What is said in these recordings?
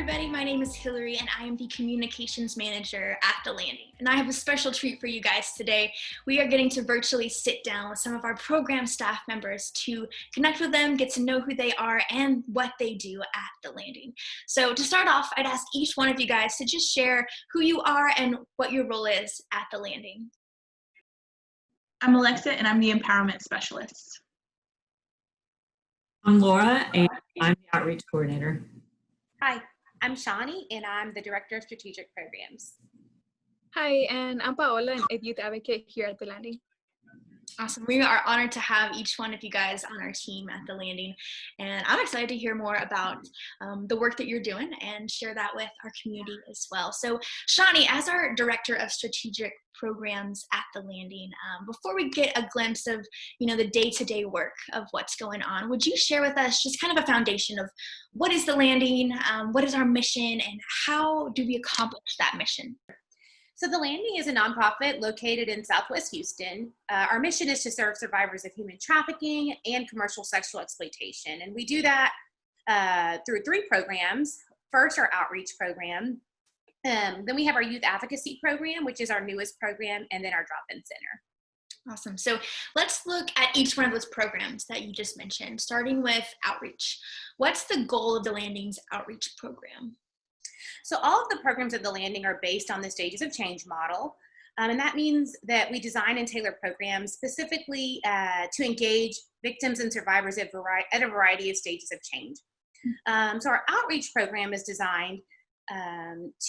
everybody, my name is Hillary and I am the Communications Manager at The Landing. And I have a special treat for you guys today. We are getting to virtually sit down with some of our program staff members to connect with them, get to know who they are and what they do at The Landing. So to start off, I'd ask each one of you guys to just share who you are and what your role is at The Landing. I'm Alexa and I'm the Empowerment Specialist. I'm Laura and I'm the Outreach Coordinator. Hi, I'm Shawnee and I'm the Director of Strategic Programs. Hi, and I'm Paola, and a youth advocate here at The Landing. Awesome. We are honored to have each one of you guys on our team at The Landing. And I'm excited to hear more about the work that you're doing and share that with our community as well. So Shawnee, as our Director of Strategic Programs at The Landing, before we get a glimpse of, the day-to-day work of what's going on, would you share with us just kind of a foundation of what is The Landing, what is our mission, and how do we accomplish that mission? So The Landing is a nonprofit located in Southwest Houston. Our mission is to serve survivors of human trafficking and commercial sexual exploitation. And we do that through 3 programs. First, our outreach program. Then we have our youth advocacy program, which is our newest program, and then our drop-in center. Awesome. So let's look at each one of those programs that you just mentioned, starting with outreach. What's the goal of The Landing's outreach program? So all of the programs at The Landing are based on the Stages of Change model. And that means that we design and tailor programs specifically to engage victims and survivors at a variety of stages of change. So our outreach program is designed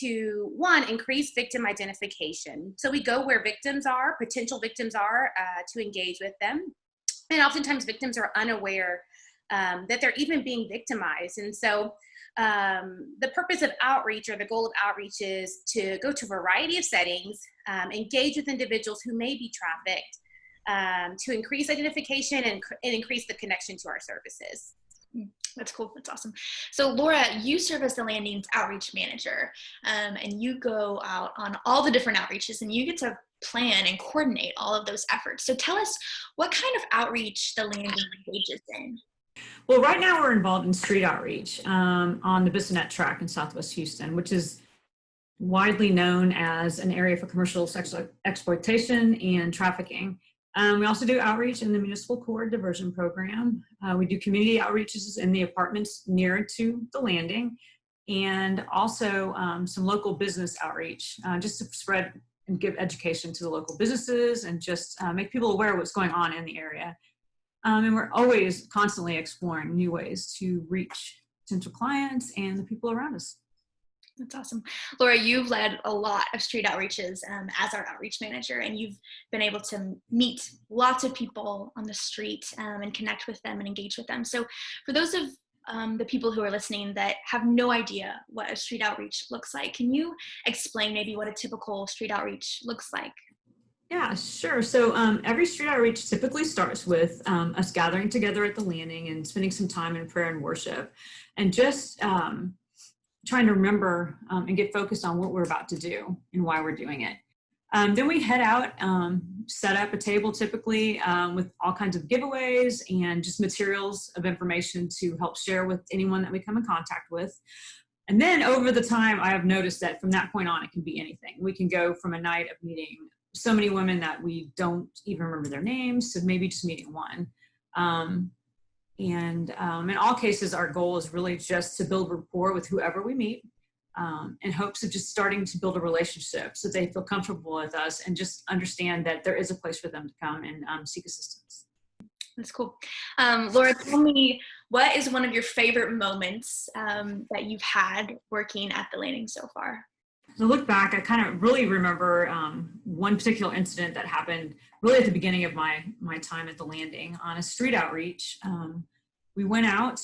to, one, increase victim identification. So we go where victims are, potential victims are, to engage with them. And oftentimes victims are unaware that they're even being victimized. And so the purpose of outreach, or the goal of outreach, is to go to a variety of settings, engage with individuals who may be trafficked, to increase identification and increase the connection to our services. That's cool. That's awesome. So Laura, you serve as The Landing's outreach manager, and you go out on all the different outreaches and you get to plan and coordinate all of those efforts. So tell us what kind of outreach The Landing engages in. Well, right now we're involved in street outreach on the Bissonnet track in Southwest Houston, which is widely known as an area for commercial sexual exploitation and trafficking. We also do outreach in the municipal court diversion program. We do community outreaches in the apartments near to The Landing, and also some local business outreach, just to spread and give education to the local businesses and just make people aware of what's going on in the area. And we're always constantly exploring new ways to reach potential clients and the people around us. That's awesome. Laura, you've led a lot of street outreaches as our outreach manager, and you've been able to meet lots of people on the street and connect with them and engage with them. So for those of the people who are listening that have no idea what a street outreach looks like, can you explain maybe what a typical street outreach looks like? Yeah, sure. So every street outreach typically starts with us gathering together at The Landing and spending some time in prayer and worship, and just trying to remember and get focused on what we're about to do and why we're doing it. Then we head out, set up a table typically with all kinds of giveaways and just materials of information to help share with anyone that we come in contact with. And then over the time, I have noticed that from that point on, it can be anything. We can go from a night of meeting so many women that we don't even remember their names, so maybe just meeting one. In all cases, our goal is really just to build rapport with whoever we meet, in hopes of just starting to build a relationship so they feel comfortable with us and just understand that there is a place for them to come and seek assistance. That's cool. Laura, tell me, what is one of your favorite moments that you've had working at The Landing so far? To look back, I kind of really remember one particular incident that happened really at the beginning of my time at The Landing on a street outreach. We went out,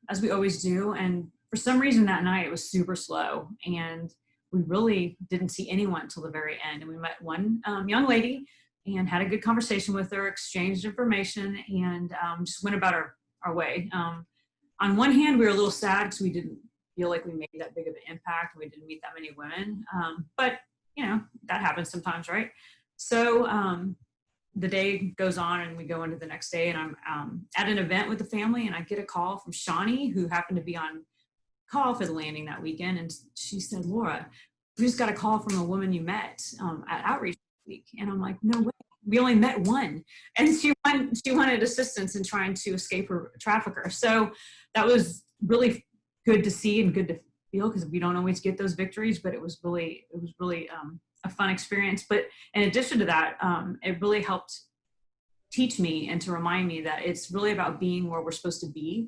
as we always do, and for some reason that night it was super slow, and we really didn't see anyone until the very end. And we met one young lady and had a good conversation with her, exchanged information, and just went about our way. On one hand, we were a little sad because we didn't feel like we made that big of an impact. We didn't meet that many women, but that happens sometimes, right? So the day goes on and we go into the next day, and I'm at an event with the family, and I get a call from Shawnee, who happened to be on call for the landing that weekend, and she said, Laura, we just got a call from a woman you met at Outreach Week. And I'm like, no way. We only met one. And she wanted assistance in trying to escape her trafficker. So that was really good to see and good to feel, because we don't always get those victories, but it was really a fun experience. But in addition to that, it really helped teach me and to remind me that it's really about being where we're supposed to be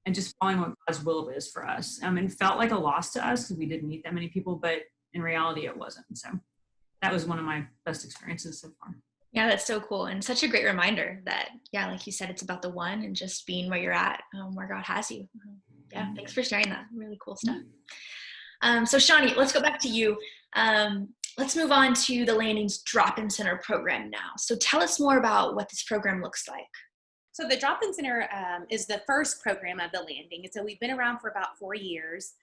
and just following what God's will is for us. It felt like a loss to us because we didn't meet that many people, but in reality it wasn't. So that was one of my best experiences so far. Yeah, that's so cool. And such a great reminder that, yeah, like you said, it's about the one and just being where you're at, where God has you. Yeah, thanks for sharing that. Really cool stuff. So Shawnee, let's go back to you. Let's move on to the Landing's Drop-In Center program now. So tell us more about what this program looks like. So the Drop-In Center is the first program of the Landing. And so we've been around for about 4 years,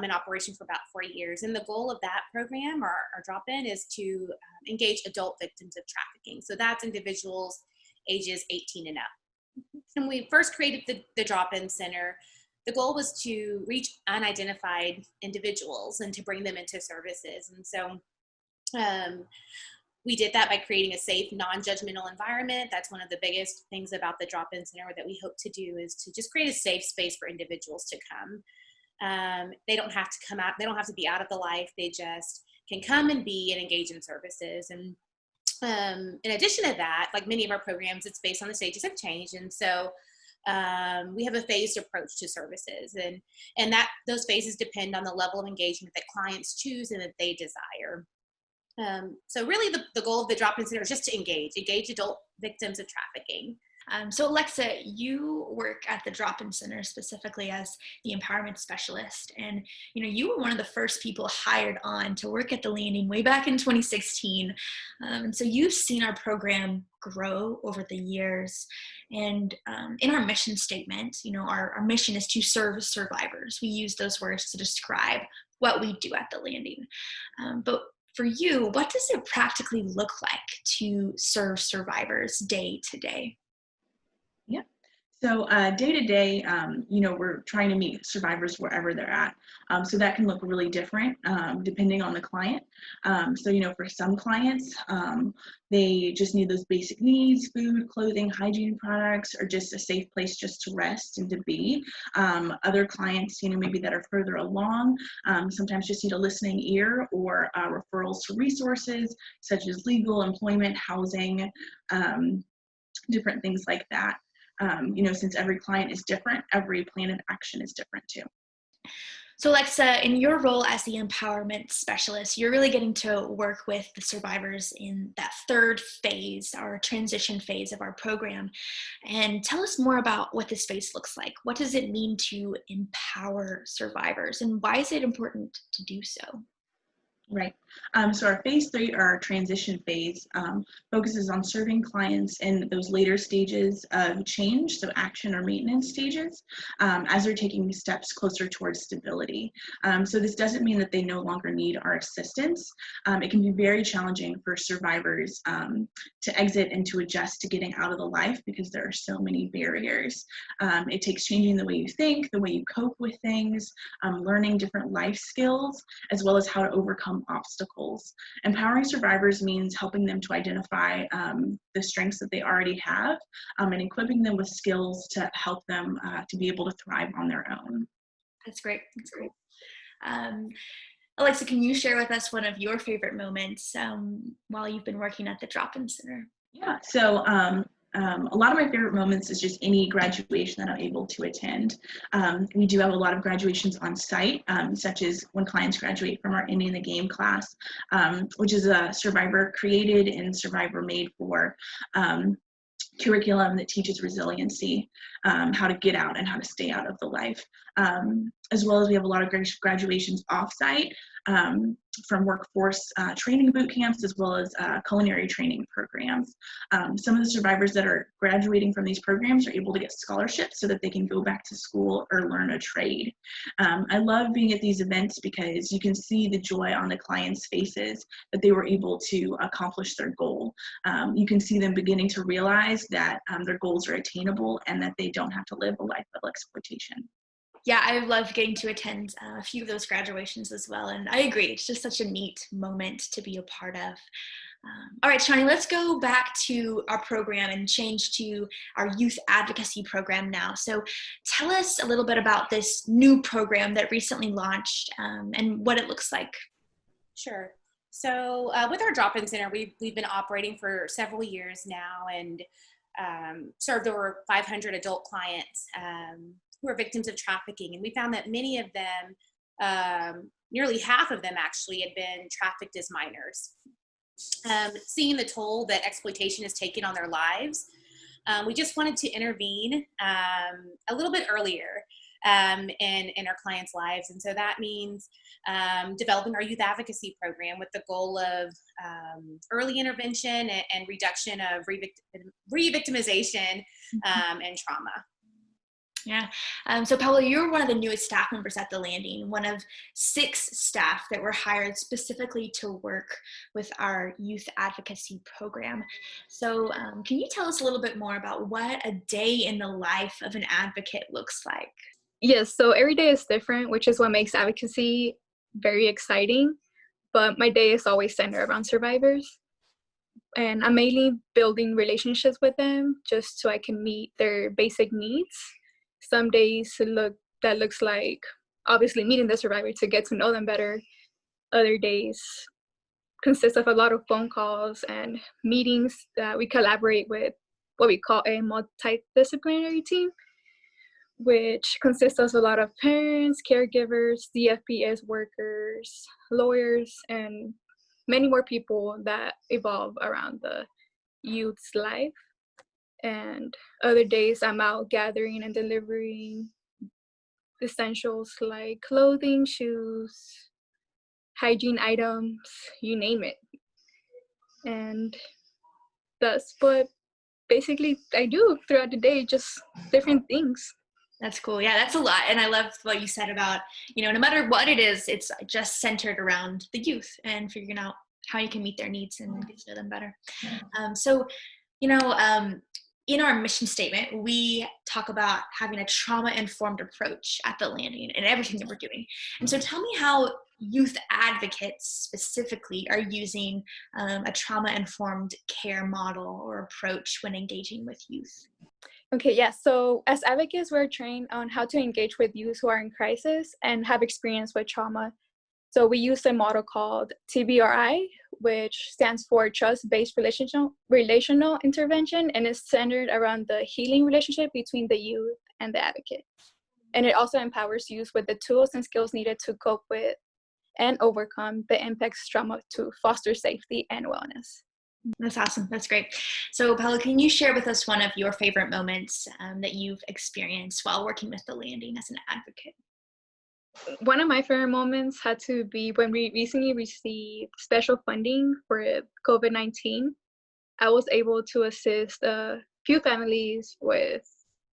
in operation for about 4 years. And the goal of that program, our Drop-In, is to engage adult victims of trafficking. So that's individuals ages 18 and up. When we first created the Drop-In Center, the goal was to reach unidentified individuals and to bring them into services. And so we did that by creating a safe, non-judgmental environment. That's one of the biggest things about the Drop-In Center that we hope to do, is to just create a safe space for individuals to come. They don't have to come out, they don't have to be out of the life. They just can come and be and engage in services. And in addition to that, like many of our programs, it's based on the stages of change. And so we have a phased approach to services, and that those phases depend on the level of engagement that clients choose and that they desire. So really the goal of the Drop-In Center is just to engage adult victims of trafficking. So Alexa, you work at the Drop-In Center specifically as the empowerment specialist. And, you were one of the first people hired on to work at the Landing way back in 2016. And so you've seen our program grow over the years. And in our mission statement, our mission is to serve survivors. We use those words to describe what we do at the Landing. But for you, what does it practically look like to serve survivors day to day? Yeah. So day to day, we're trying to meet survivors wherever they're at. So that can look really different depending on the client. So, for some clients, they just need those basic needs: food, clothing, hygiene products, or just a safe place just to rest and to be. Other clients, maybe that are further along, sometimes just need a listening ear or referrals to resources such as legal, employment, housing, different things like that. Since every client is different, every plan of action is different too. So Alexa, in your role as the empowerment specialist, you're really getting to work with the survivors in that third phase, our transition phase of our program. And tell us more about what this phase looks like. What does it mean to empower survivors, and why is it important to do so? Right. So our phase 3, our transition phase, focuses on serving clients in those later stages of change, so action or maintenance stages, as they're taking steps closer towards stability. So this doesn't mean that they no longer need our assistance. It can be very challenging for survivors to exit and to adjust to getting out of the life because there are so many barriers. It takes changing the way you think, the way you cope with things, learning different life skills, as well as how to overcome obstacles. Empowering survivors means helping them to identify the strengths that they already have, and equipping them with skills to help them to be able to thrive on their own. That's great. That's great. Alexa, can you share with us one of your favorite moments while you've been working at the Drop-In Center? Yeah, so a lot of my favorite moments is just any graduation that I'm able to attend. We do have a lot of graduations on site, such as when clients graduate from our Ending the Game class, which is a survivor created and survivor made for curriculum that teaches resiliency, how to get out and how to stay out of the life. As well as we have a lot of graduations off-site from workforce training boot camps, as well as culinary training programs. Some of the survivors that are graduating from these programs are able to get scholarships so that they can go back to school or learn a trade. I love being at these events because you can see the joy on the clients' faces that they were able to accomplish their goal. You can see them beginning to realize that their goals are attainable and that they don't have to live a life of exploitation. Yeah, I love getting to attend a few of those graduations as well. And I agree, it's just such a neat moment to be a part of. All right, Shani, let's go back to our program and change to our youth advocacy program now. So tell us a little bit about this new program that recently launched and what it looks like. Sure. So with our drop-in center, we've been operating for several years now and served over 500 adult clients who are victims of trafficking. And we found that many of them, nearly half of them actually, had been trafficked as minors. Seeing the toll that exploitation has taken on their lives, we just wanted to intervene a little bit earlier in our clients' lives. And so that means developing our youth advocacy program with the goal of early intervention and reduction of re-victimization and trauma. Yeah. So Paolo, you're one of the newest staff members at the Landing, one of 6 staff that were hired specifically to work with our youth advocacy program. So can you tell us a little bit more about what a day in the life of an advocate looks like? Yes, so every day is different, which is what makes advocacy very exciting. But my day is always centered around survivors. And I'm mainly building relationships with them just so I can meet their basic needs. Some days looks like obviously meeting the survivor to get to know them better. Other days consist of a lot of phone calls and meetings that we collaborate with what we call a multidisciplinary team, which consists of a lot of parents, caregivers, DFPS workers, lawyers, and many more people that evolve around the youth's life. And other days I'm out gathering and delivering essentials like clothing, shoes, hygiene items, you name it. And that's what basically I do throughout the day, just different things. That's cool. Yeah, that's a lot. And I love what you said about, no matter what it is, it's just centered around the youth and figuring out how you can meet their needs and get to know them better. So, in our mission statement, we talk about having a trauma-informed approach at the Landing and everything that we're doing. And so tell me how youth advocates specifically are using a trauma-informed care model or approach when engaging with youth. Okay, yeah. So as advocates, we're trained on how to engage with youth who are in crisis and have experience with trauma. So we use a model called TBRI, which stands for Trust-Based Relational Intervention, and is centered around the healing relationship between the youth and the advocate. And it also empowers youth with the tools and skills needed to cope with and overcome the impacts of trauma to foster safety and wellness. That's awesome. That's great. So Paolo, can you share with us one of your favorite moments that you've experienced while working with the Landing as an advocate? One of my favorite moments had to be when we recently received special funding for COVID-19. I was able to assist a few families with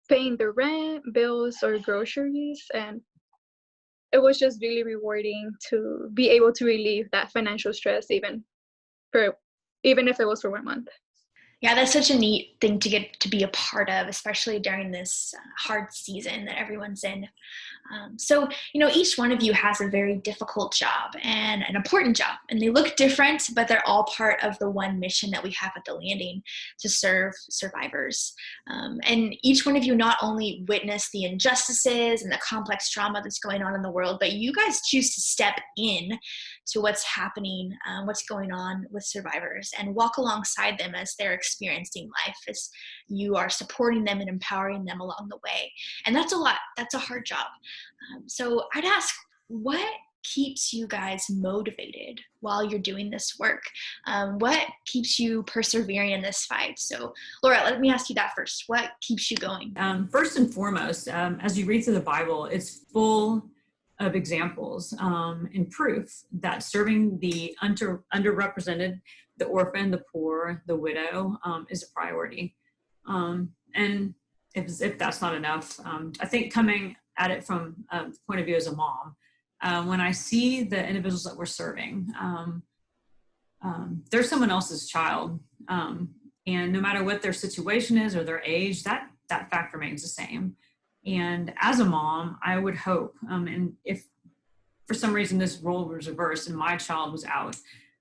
paying their rent, bills, or groceries, and it was just really rewarding to be able to relieve that financial stress even if it was for 1 month. Yeah, that's such a neat thing to get to be a part of, especially during this hard season that everyone's in. So, each one of you has a very difficult job and an important job, and they look different, but they're all part of the one mission that we have at the Landing to serve survivors. And each one of you not only witness the injustices and the complex trauma that's going on in the world, but you guys choose to step in to what's happening, what's going on with survivors, and walk alongside them as they're experiencing life, as you are supporting them and empowering them along the way. And that's a lot. That's a hard job. So I'd ask, what keeps you guys motivated while you're doing this work? What keeps you persevering in this fight? So Laura, let me ask you that first. What keeps you going? First and foremost, as you read through the Bible, it's full of examples and proof that serving the underrepresented, the orphan, the poor, the widow is a priority. And if that's not enough, I think coming at it from the point of view as a mom, when I see the individuals that we're serving, they're someone else's child. And no matter what their situation is or their age, that fact remains the same. And as a mom, I would hope, and if for some reason this role was reversed and my child was out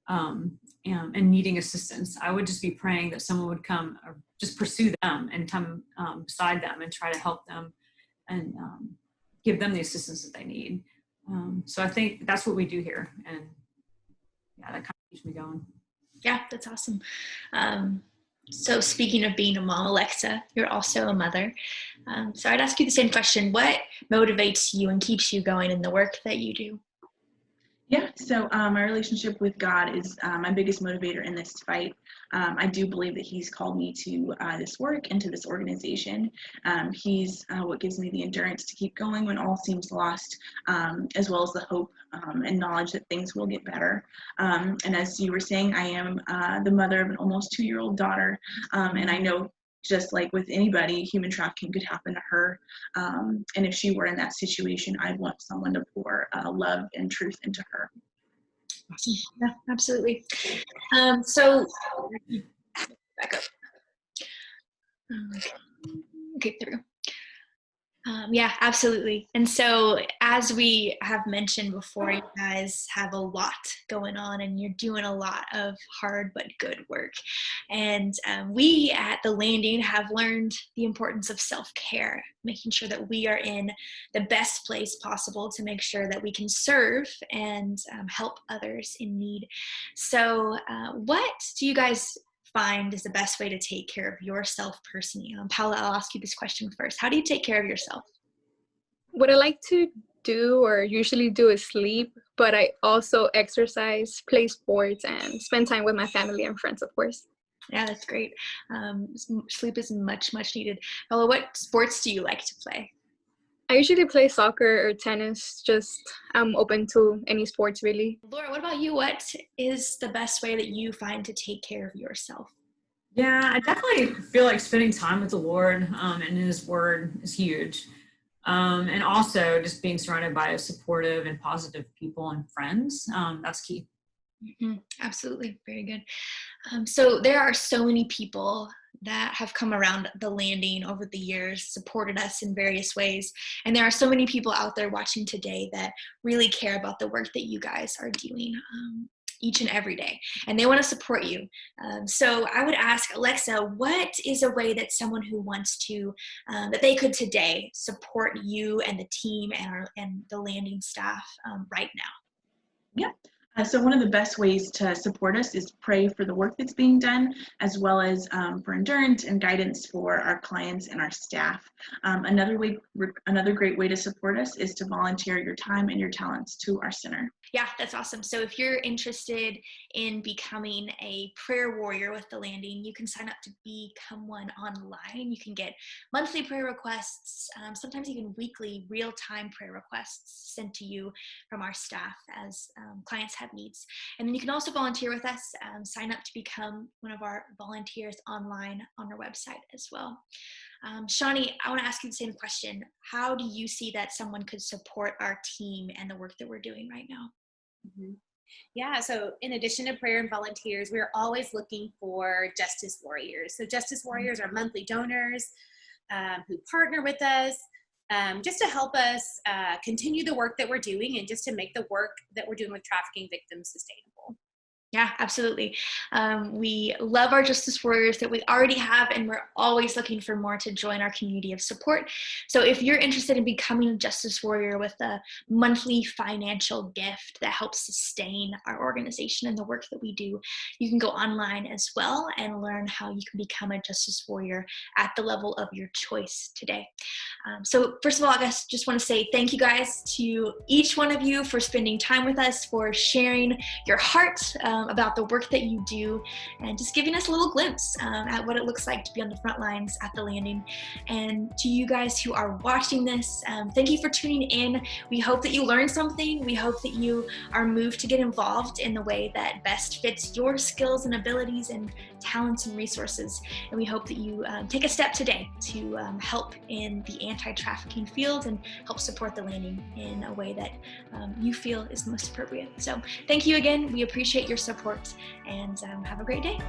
and needing assistance, I would just be praying that someone would come or just pursue them and come beside them and try to help them and give them the assistance that they need. So I think that's what we do here. And yeah, that kind of keeps me going. Yeah, that's awesome. So speaking of being a mom, Alexa, you're also a mother. So I'd ask you the same question. What motivates you and keeps you going in the work that you do? Yeah, so my relationship with God is my biggest motivator in this fight. I do believe that He's called me to this work and to this organization. He's what gives me the endurance to keep going when all seems lost, as well as the hope and knowledge that things will get better. And as you were saying, I am the mother of an almost 2-year-old daughter, and I know just like with anybody, human trafficking could happen to her. And if she were in that situation, I'd want someone to pour love and truth into her. Awesome. Yeah, absolutely. So back up. Okay, there we go. Yeah, absolutely. And so as we have mentioned before, you guys have a lot going on and you're doing a lot of hard but good work. And we at The Landing have learned the importance of self-care, making sure that we are in the best place possible to make sure that we can serve and help others in need. So what do you guys find is the best way to take care of yourself personally? Paula, I'll ask you this question first. How do you take care of yourself? What I like to do or usually do is sleep, but I also exercise, play sports, and spend time with my family and friends, of course. Yeah, that's great. Sleep is much needed. Paula, what sports do you like to play? I usually play soccer or tennis, I'm open to any sports really. Laura, what about you? What is the best way that you find to take care of yourself? Yeah, I definitely feel like spending time with the Lord and His Word is huge. And also just being surrounded by supportive and positive people and friends, that's key. Mm-hmm. Absolutely. Very good. So there are so many people that have come around The Landing over the years, supported us in various ways. And there are so many people out there watching today that really care about the work that you guys are doing each and every day, and they want to support you. So I would ask Alexa, what is a way that someone who wants to, that they could today support you and the team and the Landing staff right now? Yeah. So one of the best ways to support us is pray for the work that's being done, as well as for endurance and guidance for our clients and our staff. Another great way to support us is to volunteer your time and your talents to our center. Yeah, that's awesome. So if you're interested in becoming a prayer warrior with The Landing, you can sign up to become one online. You can get monthly prayer requests, sometimes even weekly real-time prayer requests sent to you from our staff as clients have needs. And then you can also volunteer with us, sign up to become one of our volunteers online on our website as well. Shawnee, I want to ask you the same question. How do you see that someone could support our team and the work that we're doing right now? Mm-hmm. Yeah, so in addition to prayer and volunteers, we're always looking for justice warriors. So justice warriors are monthly donors who partner with us just to help us continue the work that we're doing and just to make the work that we're doing with trafficking victims sustainable. Yeah, absolutely. We love our justice warriors that we already have, and we're always looking for more to join our community of support. So if you're interested in becoming a justice warrior with a monthly financial gift that helps sustain our organization and the work that we do, you can go online as well and learn how you can become a justice warrior at the level of your choice today. So first of all, I guess just want to say thank you guys to each one of you for spending time with us, for sharing your heart about the work that you do, and just giving us a little glimpse at what it looks like to be on the front lines at The Landing. And to you guys who are watching this, thank you for tuning in. We hope that you learned something. We hope that you are moved to get involved in the way that best fits your skills and abilities and talents and resources. And we hope that you take a step today to help in the anti-trafficking field and help support The Landing in a way that you feel is most appropriate. So thank you again. We appreciate your support, and have a great day.